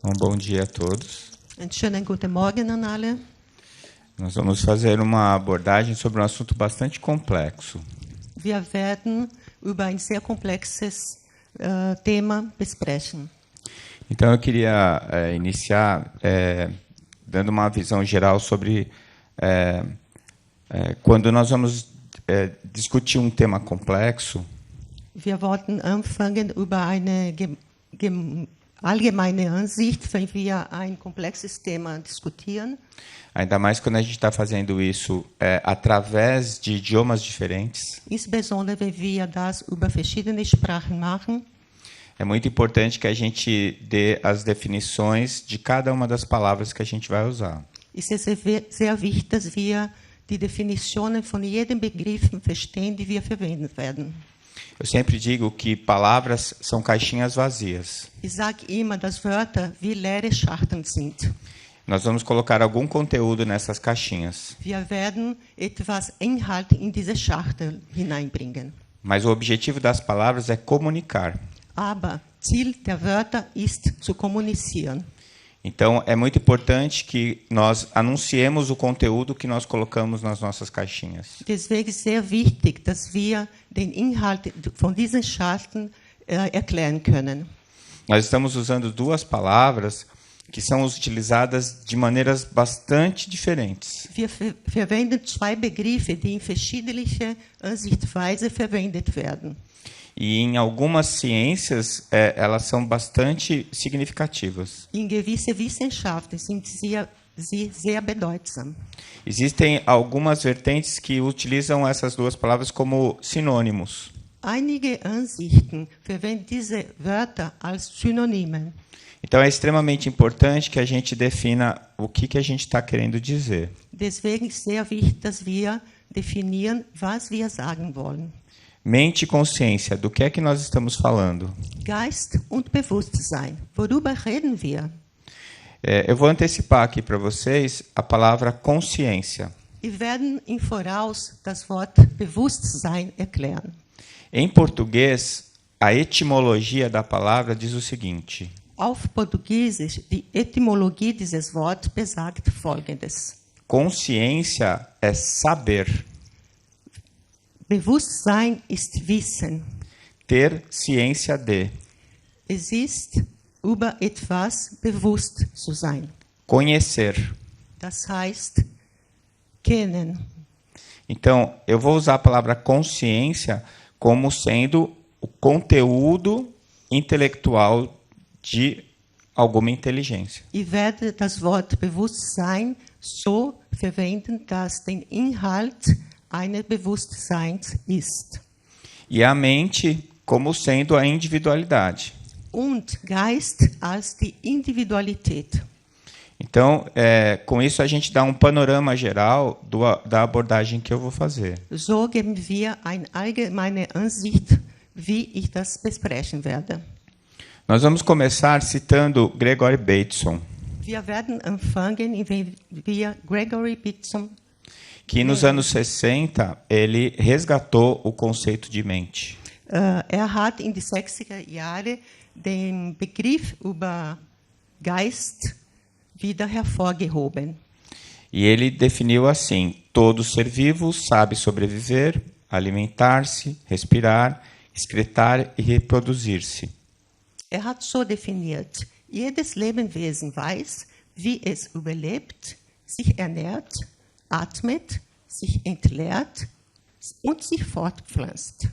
Bom dia a todos. Einen schönen guten Morgen an alle. Nós vamos fazer uma abordagem sobre um assunto bastante complexo. Wir werden über ein sehr komplexes Thema besprechen. Então eu queria iniciar dando uma visão geral sobre quando nós vamos discutir um tema complexo. Wir wollten anfangen über eine allgemeine Ansicht, wenn wir ein komplexes Thema diskutieren. Ainda mais quando a gente está fazendo isso através de idiomas diferentes. Insbesondere wenn wir das über verschiedene Sprachen machen. É muito importante que a gente dê as definições de cada uma das palavras que a gente vai usar. Es ist sehr wichtig, dass wir die Definitionen von jedem Begriff verstehen, die wir verwenden werden. Eu sempre digo que palavras são caixinhas vazias. Ich sage immer, dass Wörter wie leere Schachteln sind. Nós vamos colocar algum conteúdo nessas caixinhas. Wir werden etwas Inhalt in diese Schachtel hineinbringen. Mas o objetivo das palavras é comunicar. Aber Ziel der Wörter ist zu kommunizieren. Então, é muito importante que nós anunciemos o conteúdo que nós colocamos nas nossas caixinhas. Deswegen ist sehr wichtig, dass wir den Inhalt von diesen Schachteln erklären können. Nós estamos usando duas palavras que são utilizadas de maneiras bastante diferentes. Wir verwenden zwei Begriffe, die in verschiedene Ansichtweise verwendet werden. E em algumas ciências, elas são bastante significativas. In gewisse Wissenschaften sind sie sehr bedeutsam. Existem algumas vertentes que utilizam essas duas palavras como sinônimos. Einige Ansichten verwenden diese Wörter als Synonyme. Então, é extremamente importante que a gente defina o que a gente está querendo dizer. Deswegen ist sehr wichtig, dass wir definieren, was wir sagen wollen. Mente e consciência, do que é que nós estamos falando? Geist und Bewusstsein. Worüber reden wir? Eu vou antecipar aqui para vocês a palavra consciência. Wir werden im Voraus das Wort Bewusstsein erklären. Em português, a etimologia da palavra diz o seguinte. Auf Portugiesisch, die Etymologie dieses Wortes besagt Folgendes. Consciência é saber. Bewusstsein ist Wissen. Ter ciência de. Es ist, über etwas bewusst zu sein. Conhecer. Das heißt, kennen. Então, eu vou usar a palavra consciência como sendo o conteúdo intelectual de alguma inteligência. Ich werde das Wort Bewusstsein so verwenden, dass der Inhalt eines Bewusstseins ist. E a mente como sendo a individualidade. Und Geist als die Individualität. Então, com isso a gente dá um panorama geral da abordagem que eu vou fazer. So geben wir eine allgemeine Ansicht, wie ich das besprechen werde. Nós vamos começar citando Gregory Bateson. Wir werden anfangen, indem wir Gregory Bateson, que nos anos 60 ele resgatou o conceito de mente. hat in die 60er Jahre den Begriff über Geist wieder hervorgehoben. E ele definiu assim: todo ser vivo sabe sobreviver, alimentar-se, respirar, excretar e reproduzir-se. Hat so definiert: jedes Lebewesen weiß, wie es überlebt, sich ernährt, atmet, sich entleert und sich fortpflanzt.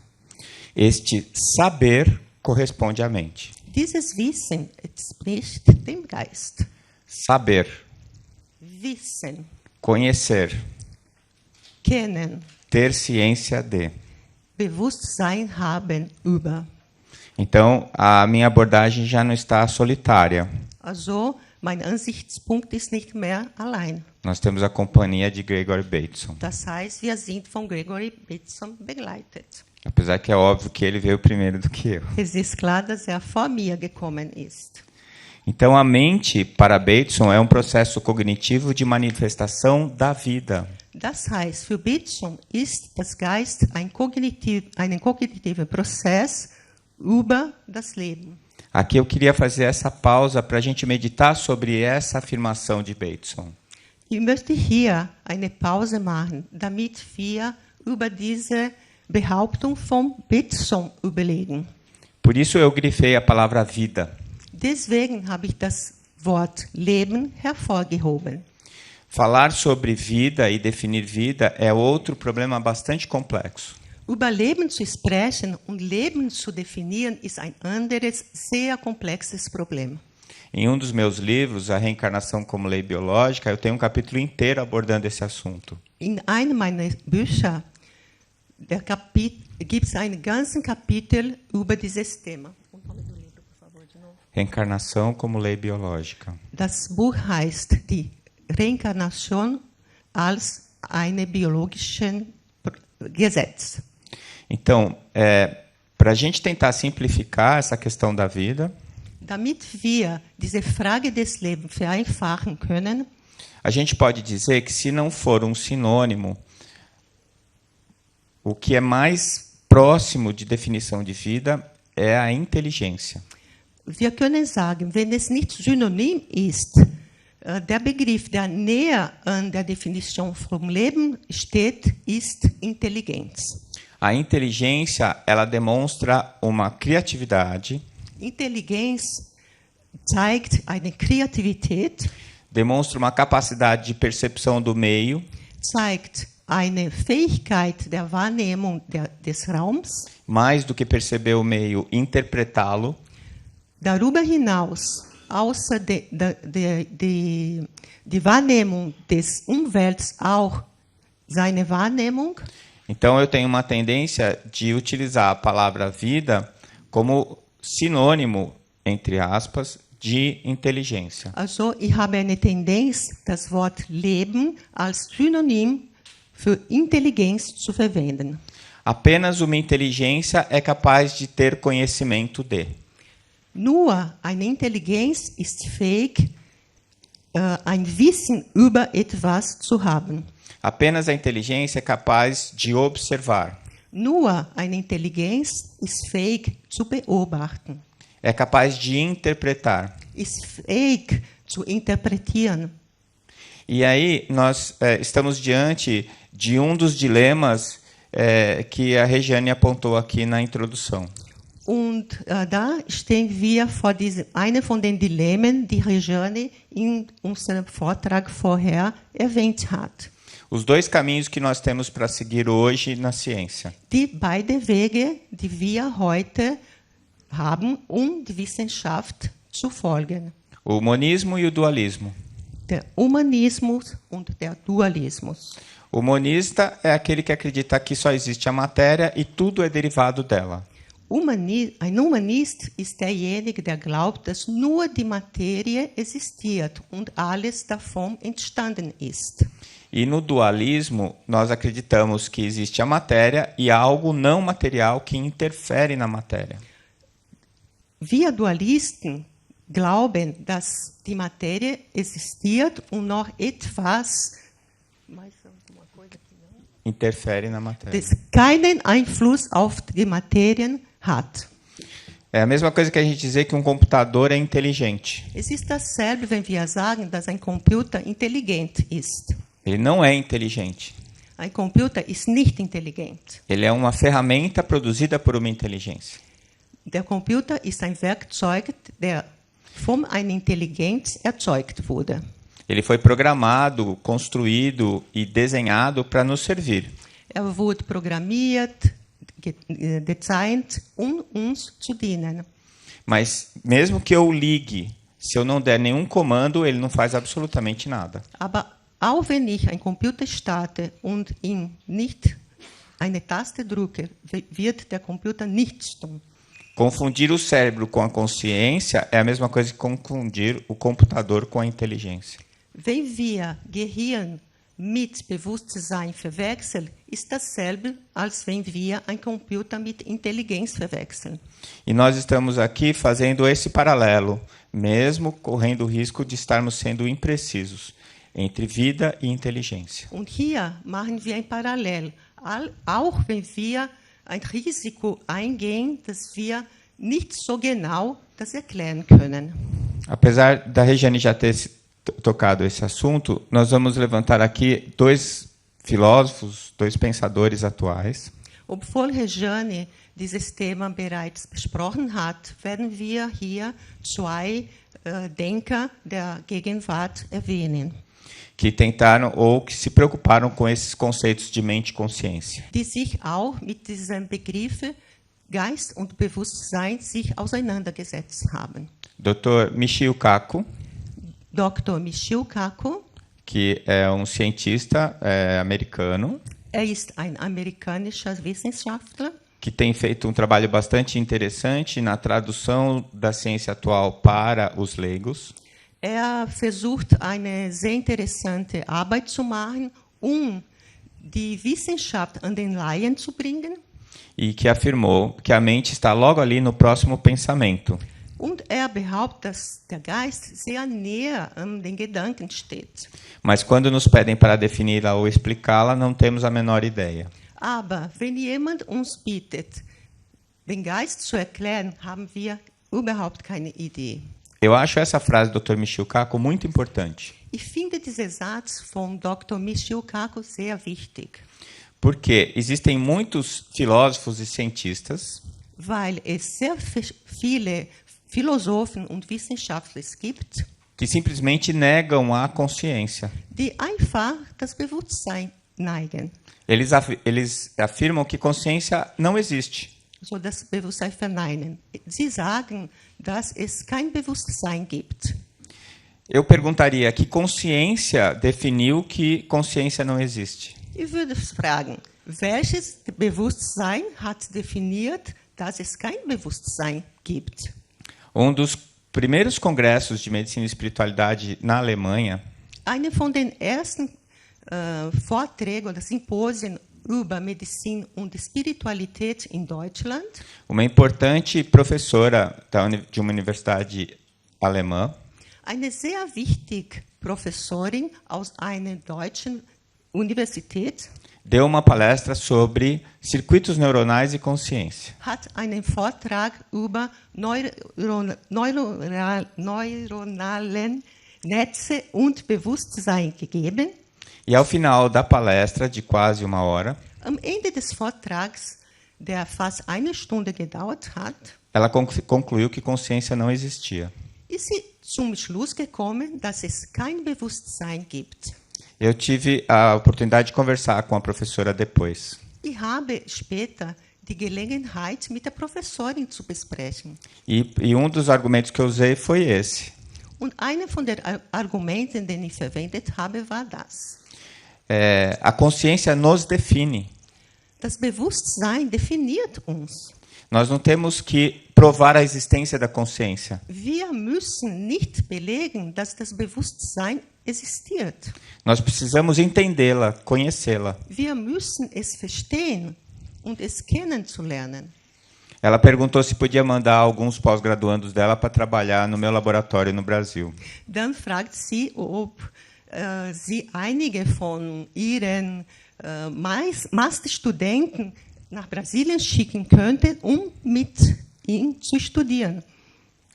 Este saber corresponde à mente. Dieses Wissen entspricht dem Geist. Saber. Wissen. Conhecer. Kennen. Ter ciência de. Bewusstsein haben über. Então, a minha abordagem já não está solitária. Also, mein Ansichtspunkt ist nicht mehr allein. Nós temos a companhia de Gregory Bateson. Das heißt, wir sind von Gregory Bateson begleitet. Apesar que é óbvio que ele veio primeiro do que eu. Es ist klar, dass vor mir gekommen ist. Então, a mente, para Bateson, é um processo cognitivo de manifestação da vida. Das heißt, für Bateson ist das Geist einen kognitiven Prozess über das Leben. Aqui eu queria fazer essa pausa para a gente meditar sobre essa afirmação de Bateson. Ich möchte hier eine Pause machen, damit wir über diese Behauptung von Bateson überlegen. Por isso eu grifei a palavra vida. Deswegen habe ich das Wort Leben hervorgehoben. Falar sobre vida e definir vida é outro problema bastante complexo. Über Leben zu sprechen und Leben zu definieren ist ein anderes, sehr komplexes Problem. Em um dos meus livros, A Reencarnação como Lei Biológica, eu tenho um capítulo inteiro abordando esse assunto. In einem meiner Bücher gibt es einen ganzen Kapitel über dieses Thema. Reencarnação como Lei Biológica. Das Buch heißt Die Reinkarnation als eine biologische Gesetz. Então, para a gente tentar simplificar essa questão da vida, Damit wir diese Frage des Lebens vereinfachen können, a gente pode dizer que, se não for um sinônimo, o que é mais próximo de definição de vida é a inteligência. wir können sagen, wenn es nicht synonym ist, der Begriff, der näher an der Definition vom Leben steht, ist Intelligenz. A inteligência, ela demonstra uma criatividade, Intelligenz zeigt eine Kreativität, demonstra uma capacidade de percepção do meio, zeigt eine Fähigkeit der Wahrnehmung des Raums. mais do que perceber o meio, interpretá-lo, Darüber hinaus, außer die Wahrnehmung des Umwelts, auch seine Wahrnehmung. Então, eu tenho uma tendência de utilizar a palavra vida como sinônimo, entre aspas, de inteligência. Also, ich habe eine Tendenz, das Wort Leben als Synonym für Intelligenz zu verwenden. Apenas uma inteligência é capaz de ter conhecimento de. Nur eine Intelligenz ist fähig, ein Wissen über etwas zu haben. Apenas a inteligência é capaz de observar. Nur eine Intelligenz ist fähig zu beobachten, É capaz de interpretar. ist fähig zu interpretieren. E aí nós estamos diante de um dos dilemas que a Regiane apontou aqui na introdução. Und da stehen wir vor einer von den Dilemmen, die Regiane in unserem Vortrag vorher erwähnt hat. Os dois caminhos que nós temos para seguir hoje na ciência. Die beiden Wege, die wir heute haben, die Wissenschaft zu folgen. O monismo e o dualismo. Der Humanismus und der Dualismus. O monista é aquele que acredita que só existe a matéria e tudo é derivado dela. Ein Humanist ist derjenige, der glaubt, dass nur die Materie existiert und alles davon entstanden ist. E no dualismo, nós acreditamos que existe a matéria e algo não material que interfere na matéria. Wir Dualisten glauben, dass die Materie existiert und noch etwas Interfere na matéria. das keinen Einfluss auf die Materien hat. É a mesma coisa que a gente dizer que um computador é inteligente. Es ist dasselbe, wenn wir sagen, dass ein Computer intelligent ist. Ele não é inteligente. Ein Computer ist nicht intelligent. Ele é uma ferramenta produzida por uma inteligência. Der Computer ist ein Werkzeug, der von einer Intelligenz erzeugt wurde. Ele foi programado, construído e desenhado para nos servir. Wurde programmiert, designt, uns zu dienen. Mas mesmo que eu ligue, se eu não der nenhum comando, ele não faz absolutamente nada. Aber auch wenn ich einen Computer starte und ihn nicht eine Taste drücke, wird der Computer nichts tun. Confundir o cérebro com a consciência é a mesma coisa que confundir o computador com a inteligência. Wenn wir Gehirn mit Bewusstsein verwechseln, ist dasselbe, als wenn wir einen Computer mit Intelligenz verwechseln. E nós estamos aqui fazendo esse paralelo, mesmo correndo o risco de estarmos sendo imprecisos entre vida e inteligência. Und hier machen wir ein Parallel, auch wenn wir ein Risiko eingehen, dass wir nicht so genau das erklären können. Apesar da Regiane já ter tocado esse assunto, nós vamos levantar aqui dois filósofos, dois pensadores atuais. Obwohl Regiane dieses Thema bereits besprochen hat, werden wir hier zwei Denker der Gegenwart erwähnen, Que tentaram ou que se preocuparam com esses conceitos de mente e consciência. die sich auch mit diesen Begriffen Geist und Bewusstsein sich auseinandergesetzt haben. Dr. Michio Kaku, Dr. Michio Kaku, que é um cientista americano, ist ein amerikanischer Wissenschaftler, que tem feito um trabalho bastante interessante na tradução da ciência atual para os leigos. versucht eine sehr interessante Arbeit zu machen, die Wissenschaft an den Laien zu bringen. E que afirmou que a mente está logo ali no próximo pensamento. Und behauptet, dass der Geist sehr näher an den Gedanken steht. Mas quando nos pedem para defini-la ou explicá-la, não temos a menor ideia. Aber wenn jemand uns bittet, den Geist zu erklären, haben wir überhaupt keine Idee. Eu acho essa frase do Dr. Michio Kaku muito importante. Ich finde diesen Satz von Dr. Michio Kaku sehr wichtig, Porque existem muitos filósofos e cientistas weil es sehr viele Philosophen und Wissenschaftler gibt, que simplesmente negam a consciência. die einfach das Bewusstsein neigen, Eles afirmam que consciência não existe. so das Bewusstsein verneinen. Sie sagen, dass es kein Bewusstsein gibt. Eu perguntaria, que consciência definiu que consciência não existe? Ich würde fragen, welches Bewusstsein hat definiert, dass es kein Bewusstsein gibt? Um dos primeiros congressos de medicina e espiritualidade na Alemanha, Eine von den ersten Vorträgen oder Symposien über Medizin und Spiritualität in Deutschland, uma importante professora de uma universidade alemã eine sehr wichtige Professorin aus einer deutschen Universität deu uma palestra sobre circuitos neuronais e consciência. hat einen Vortrag über neuronalen Netze und Bewusstsein gegeben. E ao final da palestra, de quase uma hora, Am Ende des Vortrags, der fast eine Stunde gedauert hat, ela concluiu que consciência não existia. ist sie zum Schluss gekommen, dass es kein Bewusstsein gibt. Eu tive a oportunidade de conversar com a professora depois. Ich habe später die Gelegenheit, mit der Professorin zu besprechen. E um dos argumentos que eu usei foi esse. Und einer von den Argumenten, den ich verwendet habe, war das. A consciência nos define. Das Bewusstsein definiert uns. Nós não temos que provar a existência da consciência. Wir müssen nicht belegen, dass das Bewusstsein existiert. Nós precisamos entendê-la, conhecê-la. Wir müssen es verstehen und es kennenzulernen. Ela perguntou se podia mandar alguns pós-graduandos dela para trabalhar no meu laboratório no Brasil. Dann fragt sie, ob sie einige von ihren Masterstudenten nach Brasilien schicken könnte, mit ihm zu studieren.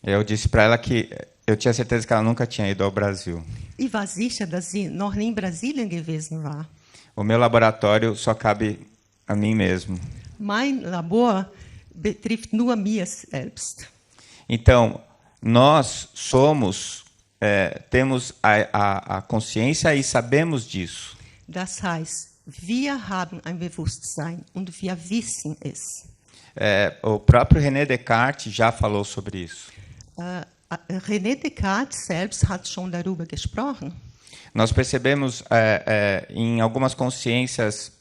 Eu disse para ela que eu tinha certeza que ela nunca tinha ido ao Brasil. Ich war sicher, dass sie noch nie in Brasilien gewesen war. O meu laboratório só cabe a mim mesmo. Mein Labor betrifft nur mir selbst. Então, nós temos a consciência e sabemos disso. Das heißt, wir haben ein Bewusstsein und wir wissen es. O próprio René Descartes já falou sobre isso. René Descartes selbst hat schon darüber gesprochen. Nós percebemos em algumas consciências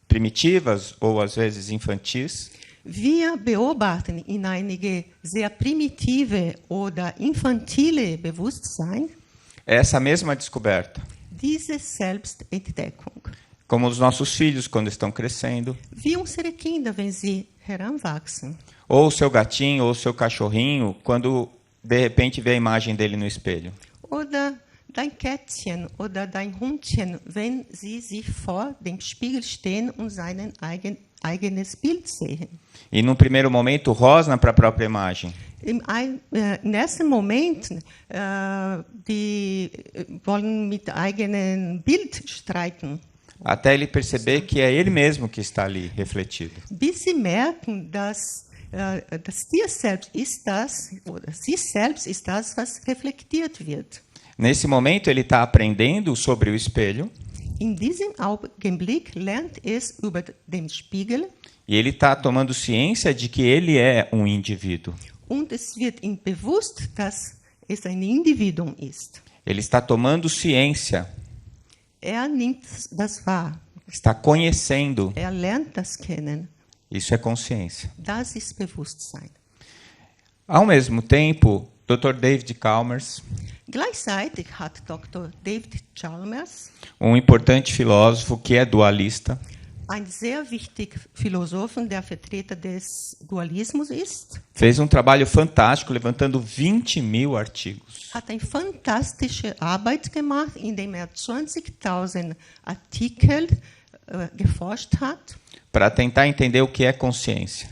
primitivas ou às vezes infantis Wir beobachten in einige sehr primitive oder infantile Bewusstsein essa mesma descoberta. diese Selbstentdeckung. Como os nossos filhos quando estão crescendo, Wie unsere Kinder, wenn sie heranwachsen. ou o seu gatinho ou o seu cachorrinho quando de repente vê a imagem dele no espelho. Oder dein Kätzchen oder dein Hundchen, wenn sie sich vor dem Spiegel stehen und eigenes Bild sehen. E num primeiro momento rosna para a própria imagem. Nesse momento, die wollen mit eigenem Bild streiten. Até ele perceber que é ele mesmo que está ali refletido. Bis sie merken, dass dir selbst ist das, oder sie selbst ist das, was reflektiert wird. Nesse momento ele está aprendendo sobre o espelho. In diesem Augenblick lernt es über den Spiegel. E ele está tomando ciência de que ele é um indivíduo. Und es wird ihm bewusst, dass es ein Individuum ist. Ele está tomando ciência. Nimmt das wahr. Está conhecendo. Lernt das kennen. Isso é consciência. Das ist Bewusstsein. Ao mesmo tempo, Dr. David Chalmers, Gleichzeitig hat Dr. David Chalmers, um importante filósofo que é dualista, ein sehr wichtiger Philosoph, der Vertreter des Dualismus ist, fez um trabalho fantástico levantando 20.000 artigos. hat eine fantastische Arbeit gemacht, indem 20.000 Artikel geforscht hat, para tentar entender o que é consciência.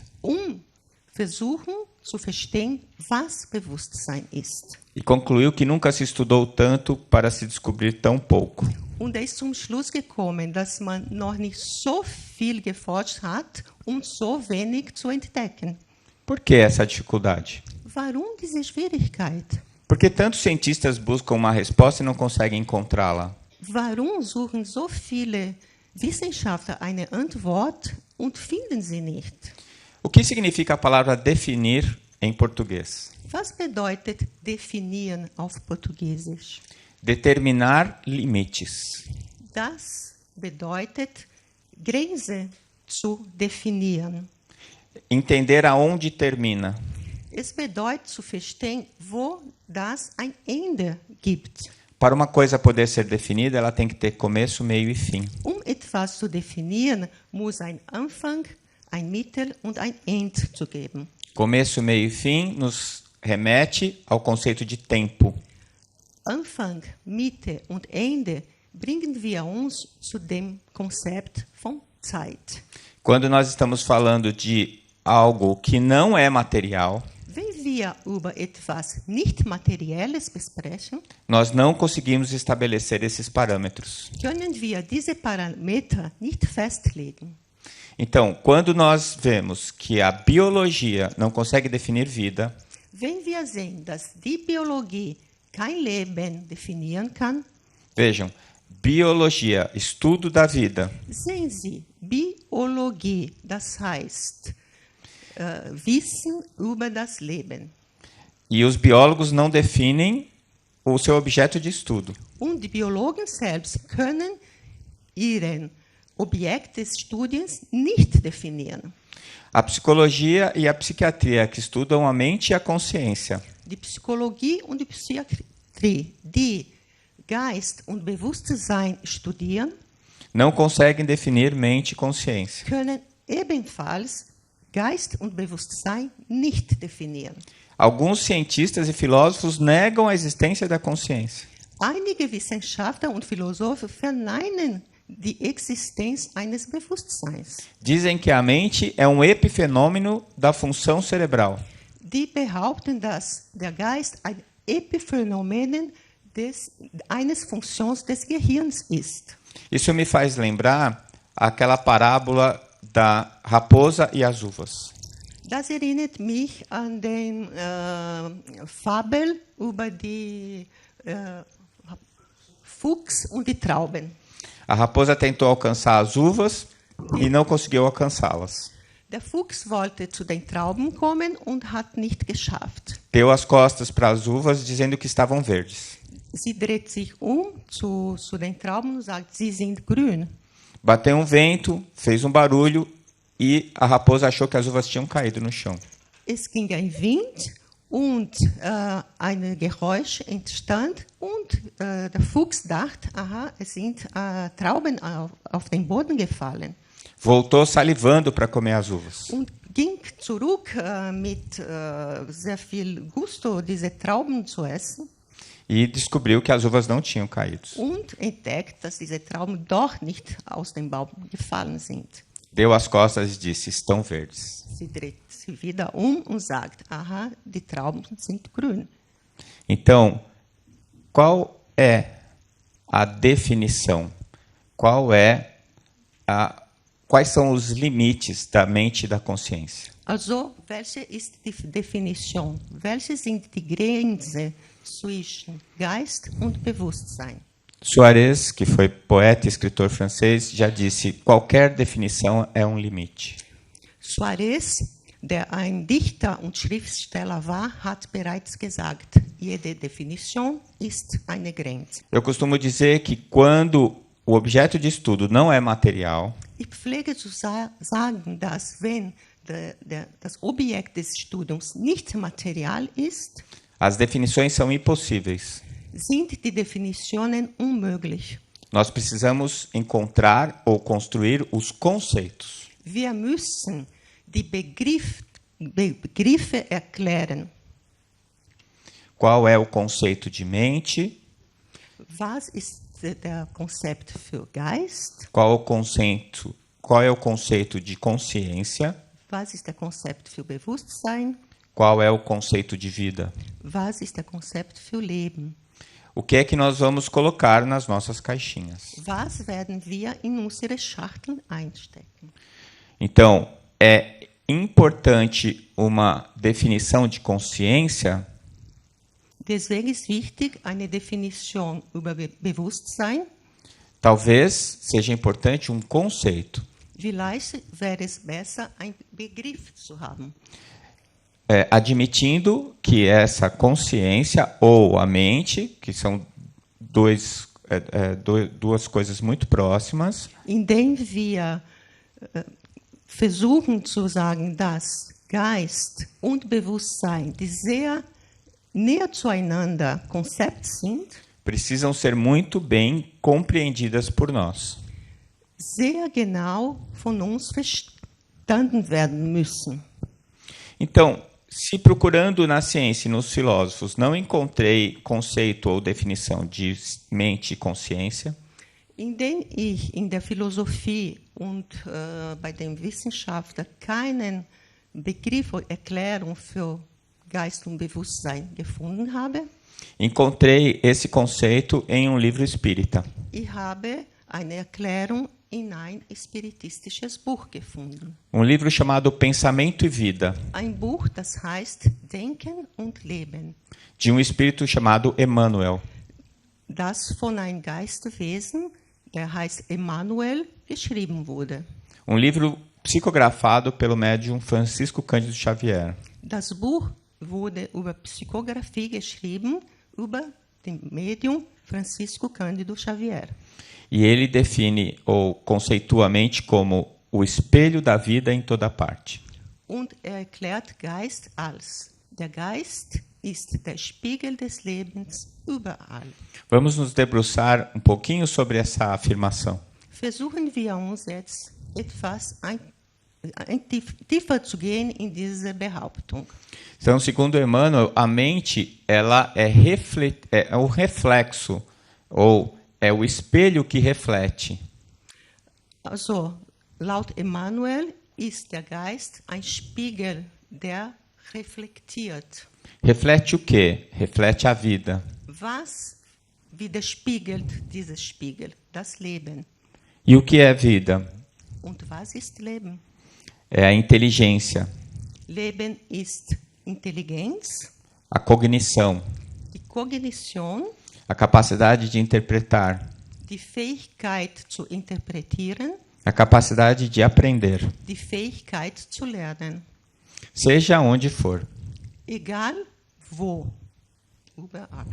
Versuchen zu verstehen, was Bewusstsein ist. E concluiu que nunca se estudou tanto para se descobrir tão pouco. Und ist zum Schluss gekommen, dass man noch nicht so viel geforscht hat, so wenig zu entdecken. Por que essa dificuldade? Warum diese Schwierigkeit? Porque tantos cientistas buscam uma resposta e não conseguem encontrá-la. Warum suchen so viele Wissenschaftler eine Antwort und finden sie nicht? O que significa a palavra definir em português? Was bedeutet definieren auf Portugiesisch? Determinar limites. Das bedeutet, Grenze zu definieren. Entender aonde termina. Es bedeutet zu verstehen, wo das ein Ende gibt. Para uma coisa poder ser definida, ela tem que ter começo, meio e fim. Etwas zu definieren, muss ein Anfang, ein Mittel und ein Ende zu geben. Começo, meio e fim nos remete ao conceito de tempo. Anfang, Mitte und Ende bringen wir uns zu dem Konzept von Zeit. Quando nós estamos falando de algo que não é material, wenn wir über etwas nicht Materielles besprechen, nós não conseguimos estabelecer esses parâmetros. können wir diese Parameter nicht festlegen. Então, quando nós vemos que a biologia não consegue definir vida, wenn wir sehen, dass die Biologie kein Leben definieren kann, vejam, biologia, estudo da vida. Sehen Sie, Biologie, das heißt Wissen über das Leben. E os biólogos não definem o seu objeto de estudo. Und die Biologen selbst können ihren Objekt des Studiums nicht definieren. A psicologia e a psiquiatria, que estudam a mente e a consciência. Die Psychologie und die Psychiatrie, die Geist und Bewusstsein studieren, não conseguem definir mente e consciência. können ebenfalls Geist und Bewusstsein nicht definieren. Alguns cientistas e filósofos negam a existência da consciência. Einige Wissenschaftler und Philosophen verneinen die Existenz eines Bewusstseins. Dizem que a mente é um epifenômeno da função cerebral. Die behaupten, dass der Geist ein Epiphänomen eines Funktions des Gehirns ist. Isso me faz lembrar aquela parábola da raposa e as uvas. Das erinnert mich an den Fabel über die Fuchs und die Trauben. A raposa tentou alcançar as uvas e não conseguiu alcançá-las. Der Fuchs wollte zu den Trauben kommen und hat nicht geschafft. Deu as costas para as uvas, dizendo que estavam verdes. Sie dreht sich zu den Trauben und sagt, sie sind grün. Bateu um vento, fez um barulho e a raposa achou que as uvas tinham caído no chão. Es ging ein Wind und ein Geräusch entstand und der Fuchs dachte, aha, es sind Trauben auf den Boden gefallen. Voltou salivando para comer as uvas. Und ging zurück mit sehr viel Gusto, diese Trauben zu essen. E descobriu que as uvas não tinham caído. Und entdeckt, dass diese Trauben doch nicht aus dem Baum gefallen sind. deu as costas e disse: estão verdes. Sie dreht sich wieder und sagt, aha, die Trauben sind grün. Então, qual é a definição? Quais são os limites da mente e da consciência? Also, welche ist die Definition? Welche sind die Grenzen zwischen Geist und Bewusstsein? Suarez, que foi poeta e escritor francês, já disse: qualquer definição é um limite. Suarez, der ein Dichter und Schriftsteller war, hat bereits gesagt, jede Definition ist eine Grenze. Eu costumo dizer que quando o objeto de estudo não é material, Ich pflege zu sagen, dass wenn das Objekt des Studiums nicht Material ist, as definições são impossíveis. sind die Definitionen unmöglich. Nós precisamos encontrar ou construir os conceitos. Wir müssen die Begriffe erklären. Qual é o conceito de mente? Was ist der Konzept für Geist? Qual é o conceito de consciência? Was ist der Konzept für Bewusstsein? Qual é o conceito de vida? Was ist der Konzept für Leben? O que é que nós vamos colocar nas nossas caixinhas? Was werden wir in unsere Schachteln einstecken? Então, é importante uma definição de consciência, Deswegen ist wichtig eine Definition über Bewusstsein. talvez seja importante um conceito. Vielleicht wäre es besser, einen Begriff zu haben. Admitindo que essa consciência ou a mente, que são duas coisas muito próximas, Indem wir versuchen zu sagen, dass Geist und Bewusstsein, die sehr näher zueinander Konzept sind, precisam ser muito bem compreendidas por nós. sehr genau von uns verstanden werden müssen. Então, se procurando na ciência e nos filósofos não encontrei conceito ou definição de mente e consciência, Indem ich in der Philosophie und bei den Wissenschaftlern keinen Begriff oder Erklärung für Geist und Bewusstsein gefunden habe, encontrei esse conceito em um livro espírita. ich habe eine Erklärung in ein spiritistisches Buch gefunden. Um livro chamado Pensamento e Vida, Ein Buch, das heißt Denken und Leben, de um espírito chamado Emmanuel. das von einem Geistwesen, der heißt Emmanuel, geschrieben wurde. Um livro psicografado pelo médium Francisco Cândido Xavier. Das Buch wurde über Psychographie geschrieben, über den Medium Francisco Cândido Xavier. E ele define ou conceitua a mente como o espelho da vida em toda parte. Und erklärt Geist als: Der Geist ist der Spiegel des Lebens überall. Vamos nos debruçar um pouquinho sobre essa afirmação. Versuchen wir uns jetzt etwas tiefer zu gehen in diese Behauptung. Então, segundo Emmanuel, a mente ela é o reflexo ou é o espelho que reflete. Also, laut Emmanuel ist der Geist ein Spiegel, der reflektiert. Reflete o quê? Reflete a vida. Was widerspiegelt dieses Spiegel? Das Leben. E o que é vida? Und was ist Leben? É a inteligência, Leben ist Intelligenz, a cognição, die Kognition, a capacidade de interpretar, die Fähigkeit zu interpretieren, a capacidade de aprender, die Fähigkeit zu lernen. seja onde for. Egal wo, überall.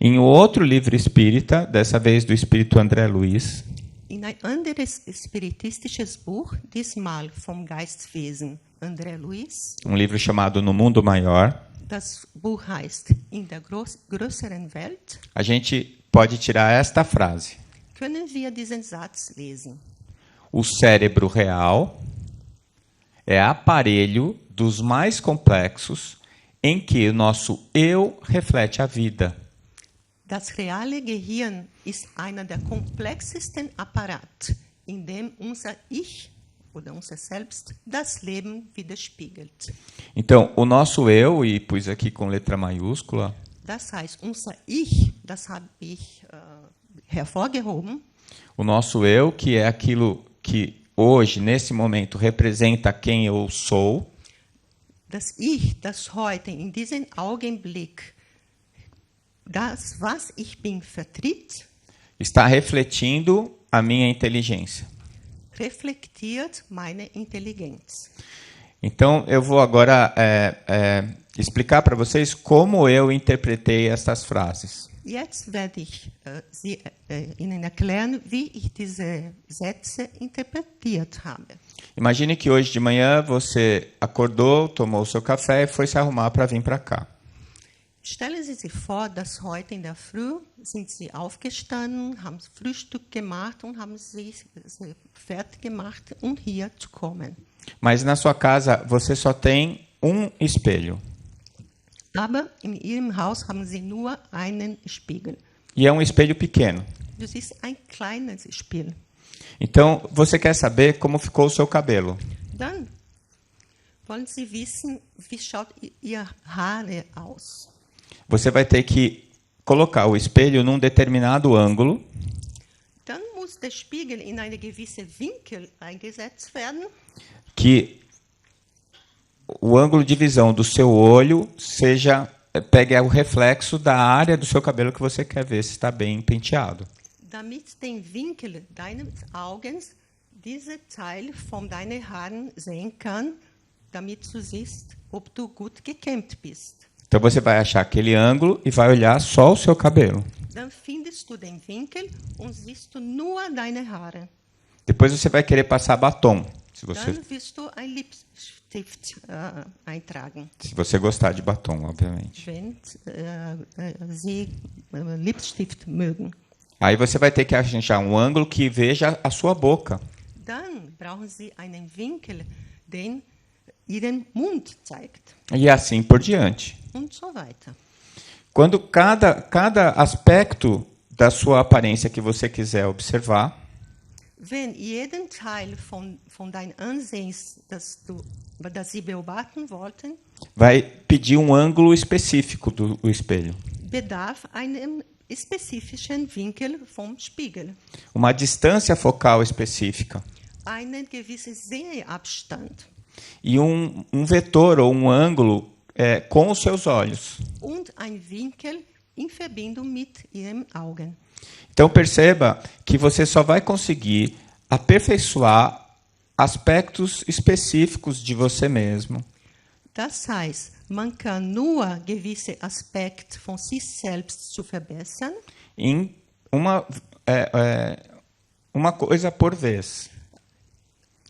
Em outro livro espírita, dessa vez do espírito André Luiz, In ein anderes spiritistisches Buch, diesmal vom Geistwesen André Luiz. livro chamado No Mundo Maior, Das Buch heißt In der größeren Welt. a gente pode tirar esta frase: Können wir diesen Satz lesen? o cérebro real é aparelho dos mais complexos em que o nosso eu reflete a vida. Das reale Gehirn ist einer der komplexesten Apparate, in dem unser Ich oder unser Selbst das Leben widerspiegelt. Então, o nosso eu, e pus aqui com letra maiúscula, Das heißt, unser Ich, das habe ich hervorgehoben, o nosso eu, que é aquilo que hoje, nesse momento, representa quem eu sou, das Ich, das heute, in diesem Augenblick, das, was ich bin, vertritt, está refletindo a minha inteligência. reflektiert meine Intelligenz. Então, eu vou agora explicar para vocês como eu interpretei essas frases. Jetzt werde ich Ihnen erklären, wie ich diese Sätze interpretiert habe. Imagine que hoje de manhã você acordou, tomou o seu café e foi se arrumar para vir para cá. Stellen Sie sich vor, dass heute in der Früh sind Sie aufgestanden, haben Frühstück gemacht und haben sich fertig gemacht, um hier zu kommen. Mas na sua casa você só tem um espelho. Aber in Ihrem Haus haben Sie nur einen Spiegel. E é um espelho pequeno. Das ist ein kleines Spiegel. Então, você quer saber como ficou o seu cabelo. Dann wollen Sie wissen, wie schaut Ihr Haare aus. Você vai ter que colocar o espelho num determinado ângulo. Dann muss der Spiegel in eine gewisse Winkel eingesetzt werden, Que o ângulo de visão do seu olho pegue o reflexo da área do seu cabelo que você quer ver se está bem penteado. damit den Winkel deines Augens dieser Teil von deinen Haaren sehen kann, damit du siehst, ob du gut gekämmt bist. Então você vai achar aquele ângulo e vai olhar só o seu cabelo. Dann findest du den Winkel und siehst du nur deine Haare. Depois você vai querer passar batom, se Dann wirst du ein Lipstift eintragen, você gostar de batom, obviamente. wenn Sie Lipstift mögen. Aí você vai ter que arranjar um ângulo que veja a sua boca. Dann brauchen Sie einen Winkel, den Ihren Mund zeigt E assim por diante. und so weiter. Quando cada aspecto da sua aparência que você quiser observar, Wenn jeden Teil von deinem Ansehens, das Sie beobachten wollten, vai pedir um ângulo específico do espelho. bedarf einem spezifischen Winkel vom Spiegel. Uma distância focal específica. Einen gewissen Sehabstand E um vetor ou um ângulo com os seus olhos. und ein Winkel in Verbindung mit Ihren Augen. Então perceba que você só vai conseguir aperfeiçoar aspectos específicos de você mesmo Das heißt, man kann nur gewisse Aspekte von sich selbst zu verbessern, em uma coisa por vez.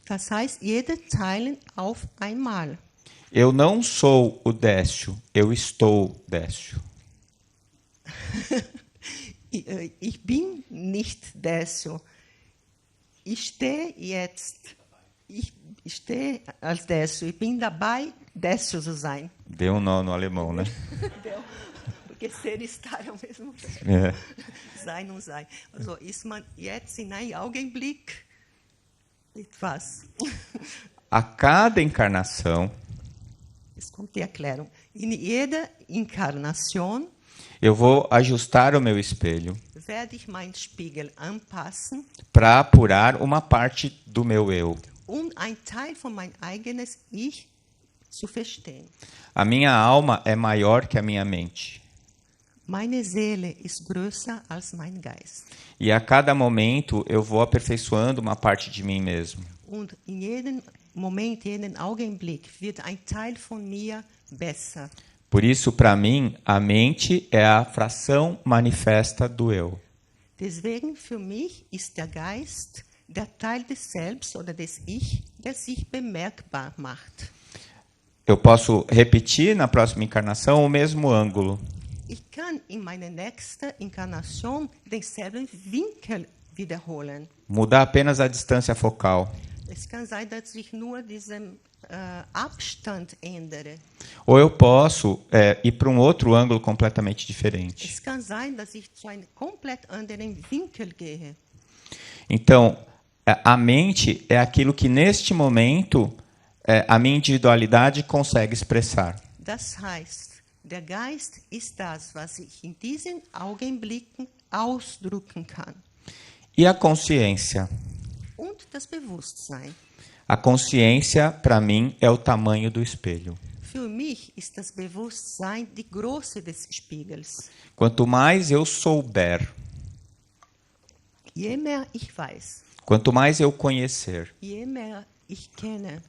das heißt, jeder Teil auf einmal. Eu não sou o Décio, eu estou Décio. Ich bin nicht Décio. Ich stehe jetzt, ich stehe als Décio. Ich bin dabei, Décio zu sein. Deu um nó no alemão, né? Porque ser estar ao mesmo tempo. É. Sein und sein. Also ist man jetzt in einem Augenblick etwas. A cada encarnação, Jetzt kommt die Erklärung. In jeder Inkarnation eu vou ajustar o meu espelho werde ich meinen Spiegel anpassen, para apurar uma parte do meu eu. um ein Teil von mein eigenes Ich zu verstehen. A minha alma é maior que a minha mente. Meine Seele ist größer als mein Geist. E a cada momento eu vou aperfeiçoando uma parte de mim mesmo. Und in jedem Moment, jeden Augenblick wird ein Teil von mir besser. Por isso, para mim, a mente é a fração manifesta do eu. Deswegen für mich ist der Geist der Teil des Selbst oder des Ich, der sich bemerkbar macht. Eu posso repetir na próxima encarnação o mesmo ângulo. Ich kann in meiner nächsten Inkarnation denselben Winkel wiederholen. Mudar apenas a distância focal. Es kann sein, dass ich nur diesen Abstand ändere. Ou eu posso ir para um outro ângulo completamente diferente. Es kann sein, dass ich zu einem komplett anderen Winkel gehe. Então, A mente é aquilo que, neste momento, a minha individualidade consegue expressar. Das heißt, der Geist ist das, was ich in diesen Augenblicken ausdrücken kann. E a consciência? Und das Bewusstsein. A consciência, para mim, é o tamanho do espelho. Für mich ist das Bewusstsein die Größe des Spiegels. Quanto mais eu souber, Je mehr ich weiß, quanto mais eu conhecer, je mehr ich kenne,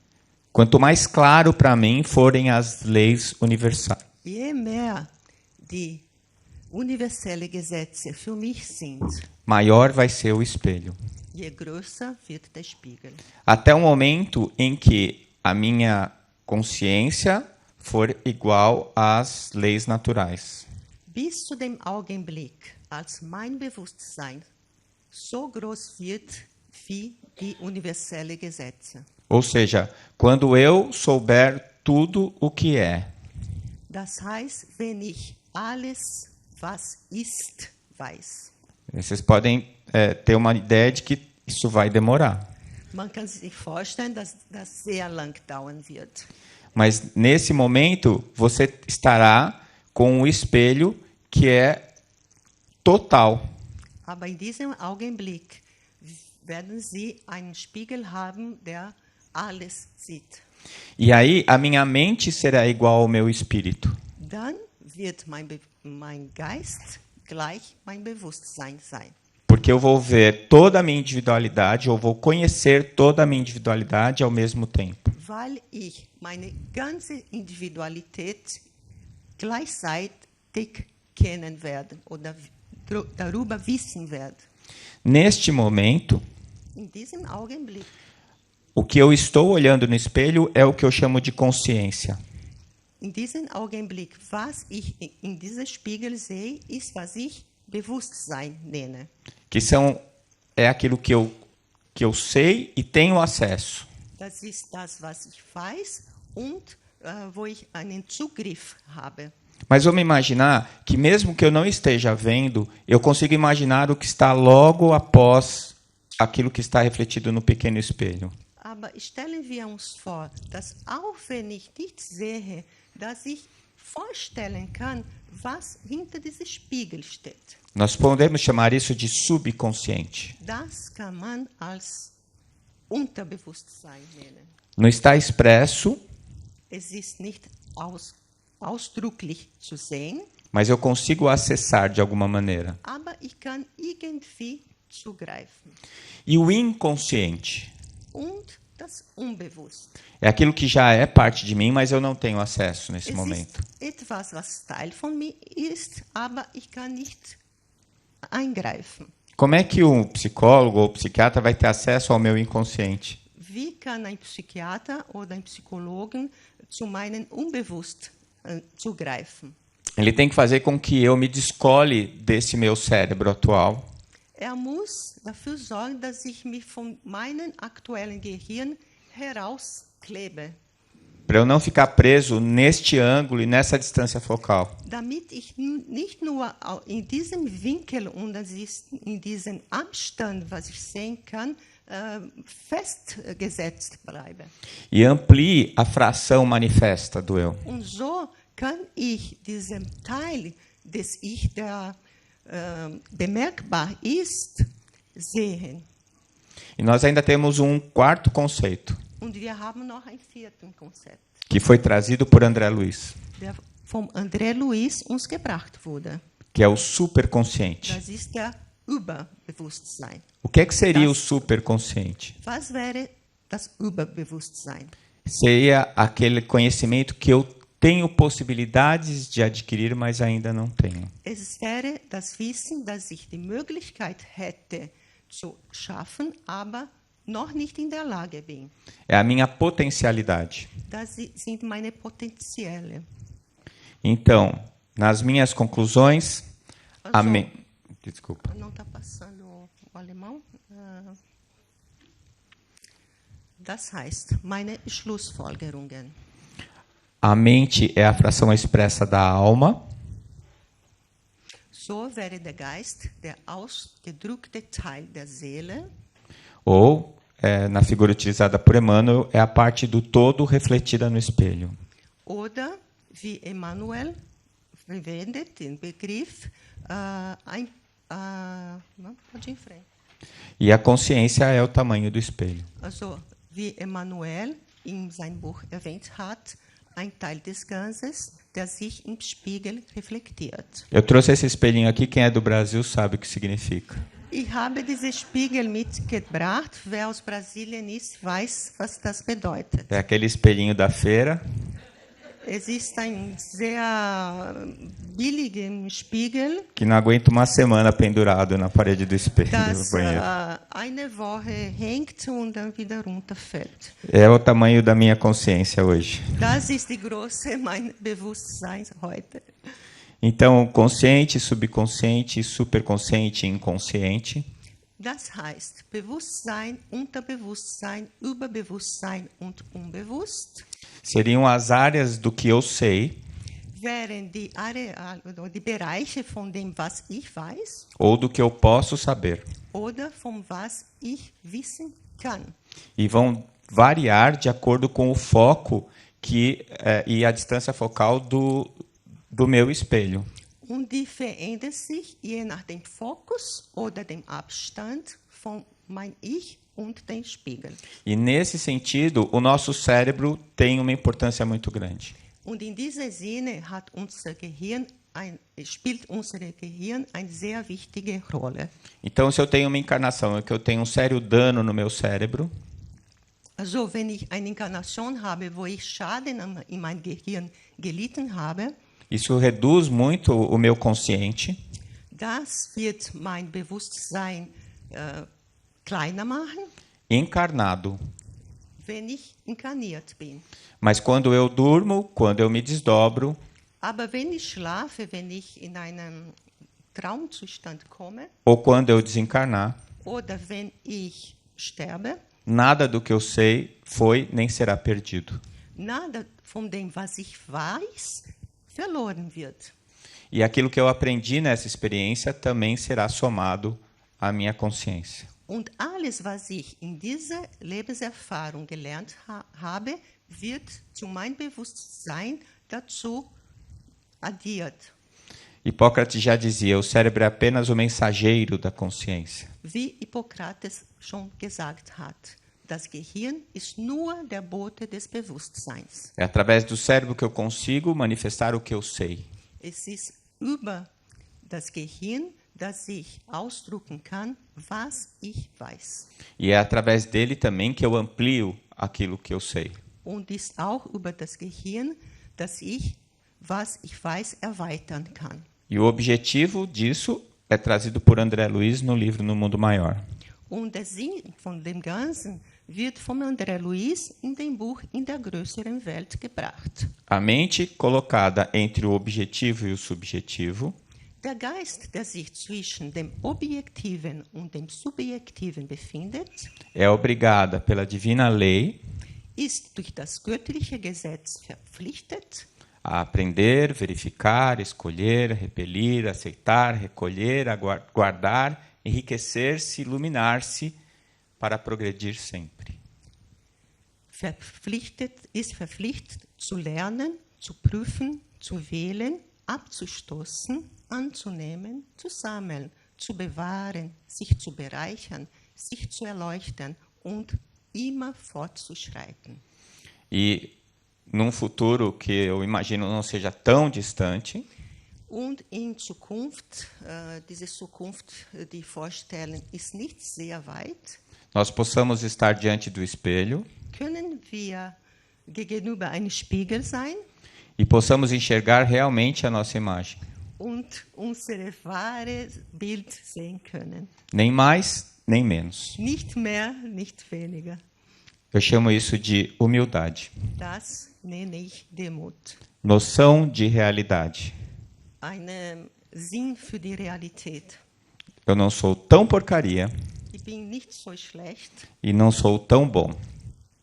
quanto mais claro para mim forem as leis universais, je mehr die universellen Gesetze für mich sind, maior vai ser o espelho. je größer wird der Spiegel. Até o momento em que a minha consciência for igual às leis naturais. Bis zu dem Augenblick, als mein Bewusstsein so groß wird wie die universellen Gesetze. Ou seja, quando eu souber tudo o que é. Das heißt, wenn ich alles, was ist, weiß. Vocês podem ter uma ideia de que isso vai demorar. Man kann sich vorstellen, dass das sehr lang dauern wird. Mas nesse momento você estará com um espelho que é total. Aber in diesem Augenblick werden Sie einen Spiegel haben, der alles sieht. E aí a minha mente será igual ao meu espírito. Dann wird mein Geist gleich mein Bewusstsein sein. Porque eu vou ver toda a minha individualidade, eu vou conhecer toda a minha individualidade ao mesmo tempo. Weil ich meine ganze Individualität gleichzeitig kennen werde oder darüber wissen werde. Neste momento, In diesem Augenblick, o que eu estou olhando no espelho é o que eu chamo de consciência. in diesem Augenblick, was ich in diesem Spiegel sehe, ist, was ich Bewusstsein nenne. Que é aquilo que eu sei e tenho acesso. Das ist das, was ich weiß und wo ich einen Zugriff habe. Mas vamos imaginar que mesmo que eu não esteja vendo, eu consigo imaginar o que está logo após aquilo que está refletido no pequeno espelho. Aber stellen wir uns vor, dass auch wenn ich nicht sehe, dass ich vorstellen kann, was hinter diesem Spiegel steht. Nós podemos chamar isso de subconsciente. Das kann man als Unterbewusstsein nennen. Não está expresso, Es ist nicht ausdrücklich zu sehen, mas eu consigo acessar de alguma maneira. aber ich kann irgendwie zugreifen. E o inconsciente Und das Unbewusst. é aquilo que já é parte de mim, mas eu não tenho acesso nesse Es momento. ist etwas, was Teil von mir ist, aber ich kann nicht eingreifen. Como é que um psicólogo ou psiquiatra vai ter acesso ao meu inconsciente? Wie kann ein Psychiater oder ein Psychologen zu meinem Unbewusst zugreifen? Ele tem que fazer com que eu me descole desse meu cérebro atual. Muss dafür sorgen, dass ich mich von meinem aktuellen Gehirn herausklebe, Para eu não ficar preso neste ângulo e nessa distância focal. damit ich nicht nur in diesem Winkel und in diesem Abstand, was ich sehen kann, festgesetzt bleibe. E amplie a fração manifesta do eu. Und so kann ich diesen Teil des Ich, der bemerkbar ist, sehen. E nós ainda temos um quarto conceito, Und wir haben noch ein viertes Konzept, que foi trazido por André Luiz, der vom André Luiz uns gebracht wurde. que é o superconsciente. Das ist der Überbewusstsein. O que seria o superconsciente? Was wäre das Überbewusstsein? Seria aquele conhecimento que eu tenho possibilidades de adquirir, mas ainda não tenho. Es wäre das Wissen, dass ich die Möglichkeit hätte zu schaffen, aber noch nicht in der Lage bin. É a minha potencialidade. Das sind meine Potenziale. Então, nas minhas conclusões, Desculpa. Não está passando o alemão? Das heißt, meine Schlussfolgerungen. A mente é a fração expressa da alma. So wäre der Geist der ausgedrückte Teil der Seele. Ou, na figura utilizada por Emmanuel, é a parte do todo refletida no espelho. Oder, wie Emmanuel verwendet den Begriff, pode ir em frente. E a consciência é o tamanho do espelho. Also, wie Emmanuel in sein Buch erwähnt hat, ein Teil des Ganzes, der sich im Spiegel reflektiert. Eu trouxe esse espelhinho aqui, quem é do Brasil sabe o que significa. Ich habe diesen Spiegel mitgebracht. Wer aus Brasilien ist, weiß, was das bedeutet. É aquele espelhinho da feira. Es ist ein sehr billiger Spiegel, Que não aguenta uma semana pendurado na parede do espelho do das banheiro. eine Woche hängt und dann wieder runterfällt. É o tamanho da minha consciência hoje. Das ist die Größe mein Bewusstsein heute. Então, consciente, subconsciente, superconsciente e inconsciente Das heißt, Bewusstsein, Unterbewusstsein, Überbewusstsein und unbewusst seriam as áreas do que eu sei wären die Bereiche von dem, was ich weiß ou do que eu posso saber. oder von was ich wissen kann. E vão variar de acordo com o foco e a distância focal do meu espelho. Und die verändern sich je nach dem Fokus oder dem Abstand von mein Ich und dem Spiegel. E nesse sentido, o nosso cérebro tem uma importância muito grande. Und in diesem Sinne hat spielt unser Gehirn eine sehr wichtige Rolle. Então, se eu tenho uma encarnação e que eu tenho um sério dano no meu cérebro, Also, wenn ich eine Inkarnation habe, wo ich Schaden in mein Gehirn gelitten habe, isso reduz muito o meu consciente. das wird mein Bewusstsein kleiner machen, Encarnado. wenn ich inkarniert bin. Mas quando eu durmo, quando eu me desdobro, Aber wenn ich schlafe, wenn ich in einen Traumzustand komme ou quando eu desencarnar, oder wenn ich sterbe, nada do que eu sei foi nem será perdido. nada von dem, was ich weiß, verloren wird. E aquilo que eu aprendi nessa experiência também será somado à minha consciência. Und alles, was ich in dieser Lebenserfahrung gelernt habe, wird zu meinem Bewusstsein dazu addiert. Hipócrates já dizia, o cérebro é apenas o mensageiro da consciência. Wie Hippokrates schon gesagt hat, das Gehirn ist nur der Bote des Bewusstseins. É através do cérebro que eu consigo manifestar o que eu sei. Es ist über das Gehirn, dass ich ausdrücken kann, was ich weiß. E é através dele também que eu amplio aquilo que eu sei. Und ist auch über das Gehirn, dass ich, was ich weiß, erweitern kann. E o objetivo disso é trazido por André Luiz no livro No Mundo Maior. Und der Sinn von dem Ganzen wird von André Luiz in dem Buch In der größeren Welt gebracht. A mente colocada entre o objetivo e o subjetivo Der Geist, der sich zwischen dem Objektiven und dem Subjektiven befindet, é obrigada pela divina lei ist durch das göttliche Gesetz verpflichtet, a aprender, verificar, escolher, repelir, aceitar, recolher, guardar, enriquecer-se, iluminar-se para progredir sempre. ist verpflichtet zu lernen, zu prüfen, zu wählen, abzustoßen, anzunehmen, zu sammeln, zu bewahren, sich zu bereichern, sich zu erleuchten und immer fortzuschreiten. E num futuro que eu imagino não seja tão distante, Und in Zukunft, diese Zukunft, die vorstellen, ist nicht sehr weit, nós possamos estar diante do espelho können wir gegenüber einem Spiegel sein e possamos enxergar realmente a nossa imagem. und unser wahres Bild sehen können. Nem mais, nem menos. Nicht mehr, nicht weniger. Eu chamo isso de humildade. Das nenne ich Demut. Noção de realidade. Ein Sinn für die Realität. Eu não sou tão porcaria Ich bin nicht so schlecht, e não sou tão bom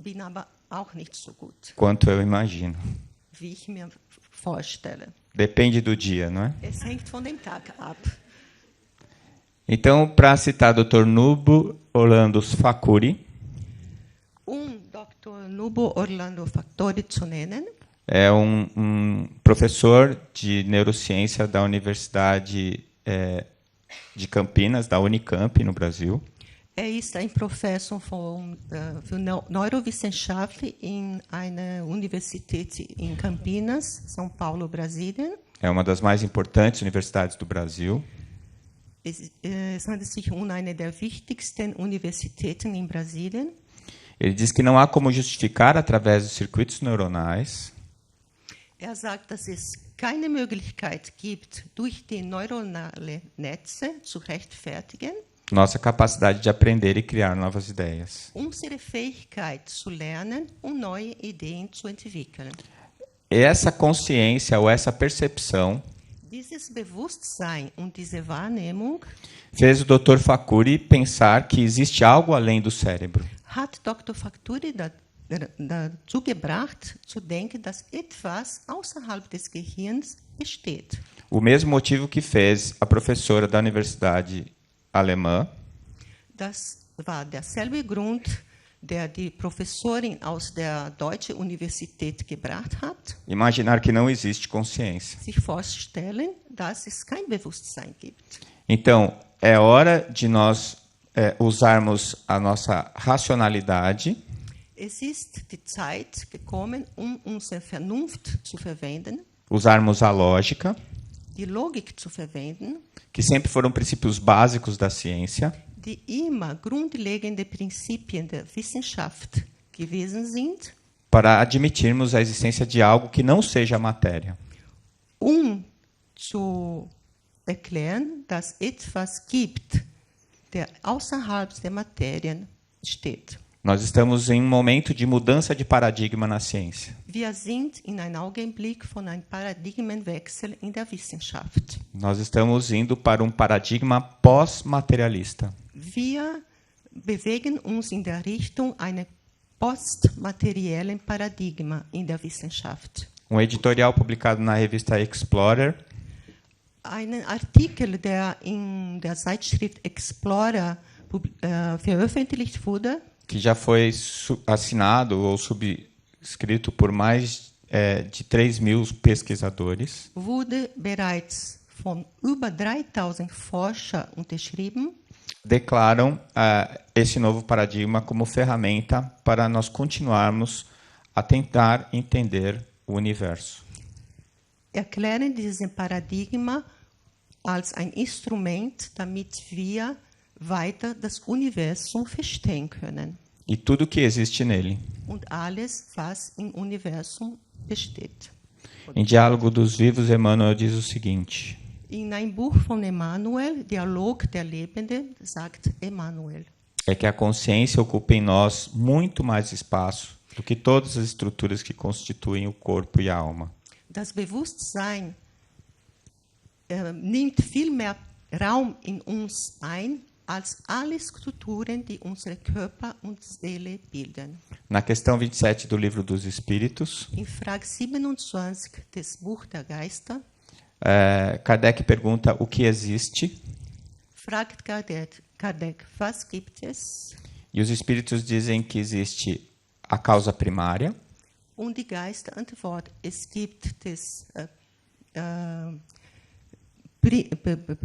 bin aber auch nicht so gut, quanto eu imagino. wie ich mir vorstelle. Depende do dia, não é? Es hängt von dem Tag ab. Então, para citar Dr. Nubo Orlando Facuri, Dr. Nubo Orlando Factori zu nennen, é um professor de neurociência da Universidade de Campinas, da Unicamp, no Brasil. ist ein Professor für Neurowissenschaft in einer Universität in Campinas, São Paulo, Brasilien. É uma das mais importantes universidades do Brasil. Es handelt sich um eine der wichtigsten Universitäten in Brasilien. Ele diz que não há como justificar através dos circuitos neuronais Sagt, dass es keine Möglichkeit gibt, durch die neuronalen Netze zu rechtfertigen, nossa capacidade de aprender e criar novas ideias. unsere Fähigkeit zu lernen und neue Ideen zu entwickeln. Essa consciência ou essa percepção Dieses Bewusstsein und diese Wahrnehmung fez o Dr. Facuri pensar que existe algo além do cérebro. hat Dr. Factori dazu gebracht, zu denken, dass etwas außerhalb des Gehirns besteht. O mesmo motivo que fez a professora da universidade alemã Das war derselbe Grund, der die Professorin aus der Deutschen Universität gebracht hat, imaginar que não existe consciência. sich vorzustellen, dass es kein Bewusstsein gibt. Então, é hora de nós usarmos a nossa racionalidade Es ist die Zeit gekommen, unsere Vernunft zu verwenden, usarmos a lógica, die Logik zu verwenden, que sempre foram princípios básicos da ciência, die immer grundlegende Prinzipien der Wissenschaft gewesen sind, para admitirmos a existência de algo que não seja a matéria. Zu erklären, dass etwas gibt, der außerhalb der Materien steht. Nós estamos em um momento de mudança de paradigma na ciência. Wir sind in einem Augenblick von einem Paradigmenwechsel in der Wissenschaft. Nós estamos indo para um paradigma pós-materialista. Wir bewegen uns in der Richtung eines postmateriellen Paradigma in der Wissenschaft. Um editorial publicado na revista Explorer Ein Artikel, der in der Zeitschrift Explorer veröffentlicht wurde, que já foi assinado ou subscrito por mais de 3.000 pesquisadores, wurde bereits von über 3.000 Forscher unterschrieben, declaram esse novo paradigma como ferramenta para nós continuarmos a tentar entender o universo. erklären diesen Paradigma als ein Instrument, damit wir weiter das Universum verstehen können. E tudo que existe nele. Und alles, was im Universum besteht. Em Diálogo dos Vivos, Emmanuel diz o seguinte: In einem Buch von Emmanuel, Dialog der Lebenden, sagt Emmanuel, é que a consciência ocupa em nós muito mais espaço do que todas as estruturas que constituem o corpo e a alma. das Bewusstsein nimmt viel mehr Raum in uns ein, als alle Strukturen, die unsere Körper und Seele bilden. Na questão 27 do Livro dos Espíritos, In Frage 27 des Buch der Geister Kardec pergunta o que existe, fragt Kardec, was gibt es? e os espíritos dizem que existe a causa primária, Und die Geister antworten, es gibt das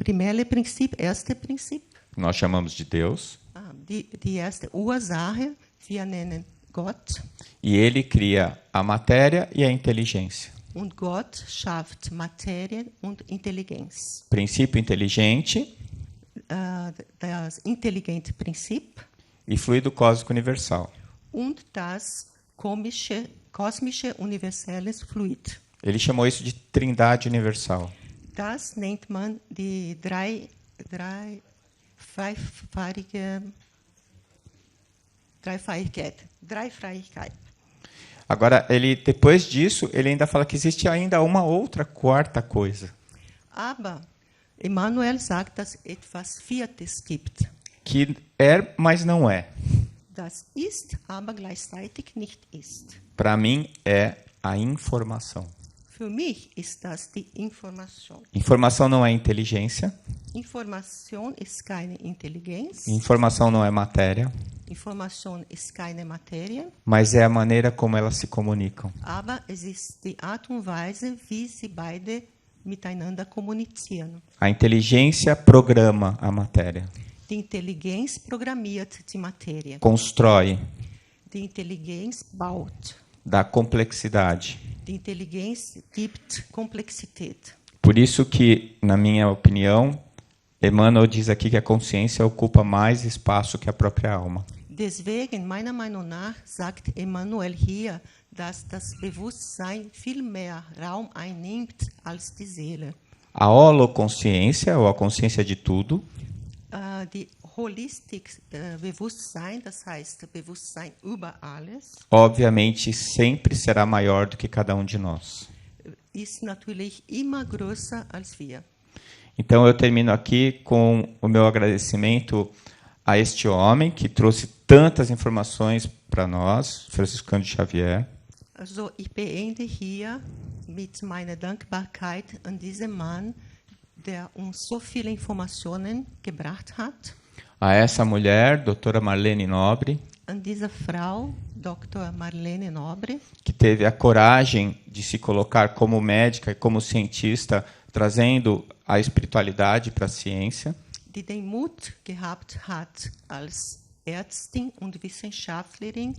primäre Prinzip, erste Prinzip, que nós chamamos de Deus, die erste Ursache, wir nennen Gott. e ele cria a matéria e a inteligência. Und Gott schafft Materie und Intelligenz. Princípio inteligente Das intelligente Prinzip e fluido cósmico universal. und das kosmische universelles Fluid. Ele chamou isso de trindade universal. Das nennt man die Dreifähigkeit. Agora, depois disso, ele ainda fala que existe ainda uma outra quarta coisa, Aber Emmanuel sagt, dass etwas Viertes gibt. que é, mas não é. Das ist, aber gleichzeitig nicht ist. Para mim, é a informação. Für mich ist das die Information. Informação não é inteligência, Information ist keine Intelligenz. informação não é matéria, Information ist keine Materie. mas é a maneira como elas se comunicam. Aber es ist die Art und Weise, wie sie beide miteinander kommunizieren. A inteligência programa a matéria, Die Intelligenz programmiert die Materie. constrói, Die Intelligenz baut. dá complexidade. Die Intelligenz gibt Komplexität. Por isso que, na minha opinião, Emmanuel diz aqui que a consciência ocupa mais espaço que a própria alma. Deswegen, meiner Meinung nach, sagt Emmanuel hier, dass das Bewusstsein viel mehr Raum einnimmt als die Seele. A holoconsciência, ou a consciência de tudo, Die Holistik Bewusstsein, das heißt Bewusstsein über alles, obviamente sempre será maior do que cada um de nós. ist natürlich immer größer als wir. Então eu termino aqui com o meu agradecimento a este homem que trouxe tantas informações para nós, Franciscano de Xavier. Also ich beende hier mit meiner Dankbarkeit an diesen Mann, der uns so viele Informationen gebracht hat, A essa mulher, doutora Marlene Nobre, an diese Frau, Dr. Marlene Nobre, que teve a coragem de se colocar como médica e como cientista, trazendo a espiritualidade para a ciência. die den Mut gehabt hat, als Ärztin und Wissenschaftlerin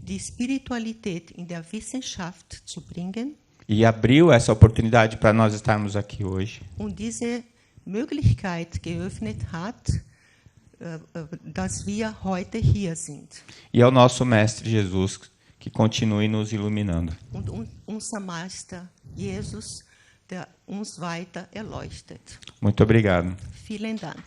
die Spiritualität in der Wissenschaft zu bringen E abriu essa oportunidade para nós estarmos aqui hoje. und diese Möglichkeit geöffnet hat, dass wir heute hier sind. E ao nosso Mestre Jesus, que continue nos iluminando. Und unser Meister Jesus, der uns weiter erleuchtet. Muito obrigado. Vielen Dank.